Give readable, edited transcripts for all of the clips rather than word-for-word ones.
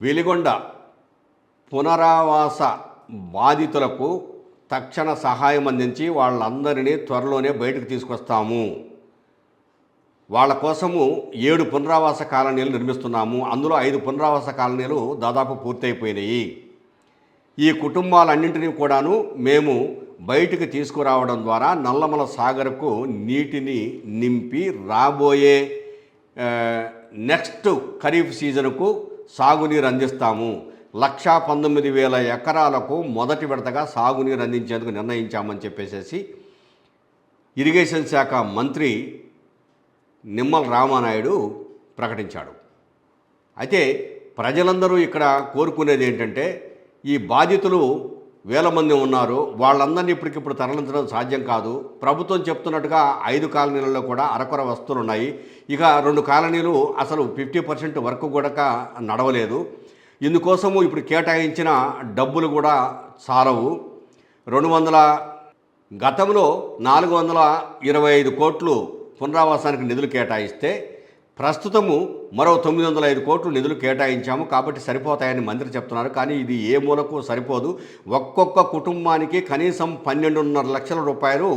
వెలిగొండ పునరావాస బాధితులకు తక్షణ సహాయం అందించి వాళ్ళందరినీ త్వరలోనే బయటకు తీసుకొస్తాము. వాళ్ళ కోసము 7 పునరావాస కాలనీలు నిర్మిస్తున్నాము. అందులో 5 పునరావాస కాలనీలు దాదాపు పూర్తయిపోయినాయి. ఈ కుటుంబాలన్నింటినీ కూడాను మేము బయటికి తీసుకురావడం ద్వారా నల్లమల సాగర్కు నీటిని నింపి రాబోయే నెక్స్ట్ ఖరీఫ్ సీజన్కు సాగునీరు అందిస్తాము. 1,19,000 ఎకరాలకు మొదటి విడతగా సాగునీరు అందించేందుకు నిర్ణయించామని చెప్పేసి ఇరిగేషన్ శాఖ మంత్రి నిమ్మల రామానాయుడు ప్రకటించాడు. అయితే ప్రజలందరూ ఇక్కడ కోరుకునేది ఏంటంటే, ఈ బాధితులు వేల మంది ఉన్నారు, వాళ్ళందరినీ ఇప్పటికిప్పుడు తరలించడం సాధ్యం కాదు. ప్రభుత్వం చెప్తున్నట్టుగా 5 కాలనీలలో కూడా అరకొర వస్తువులు ఉన్నాయి. ఇక 2 కాలనీలు అసలు 50% వరకు కూడా నడవలేదు. ఇందుకోసము ఇప్పుడు కేటాయించిన డబ్బులు కూడా చాలవు. 200 గతంలో 425 కోట్లు పునరావాసానికి నిధులు కేటాయిస్తే ప్రస్తుతము మరో 905 కోట్లు నిధులు కేటాయించాము, కాబట్టి సరిపోతాయని మంత్రి చెప్తున్నారు. కానీ ఇది ఏ మూలకు సరిపోదు. ఒక్కొక్క కుటుంబానికి కనీసం 12.5 లక్షల రూపాయలు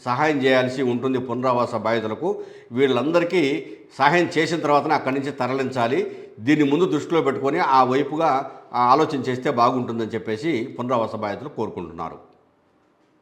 సహాయం చేయాల్సి ఉంటుంది పునరావాస బాధితులకు. వీళ్ళందరికీ సహాయం చేసిన తర్వాతనే అక్కడి నుంచి తరలించాలి. దీన్ని ముందు దృష్టిలో పెట్టుకొని ఆ వైపుగా ఆలోచన చేస్తే బాగుంటుందని చెప్పేసి పునరావాస బాధితులు కోరుకుంటున్నారు.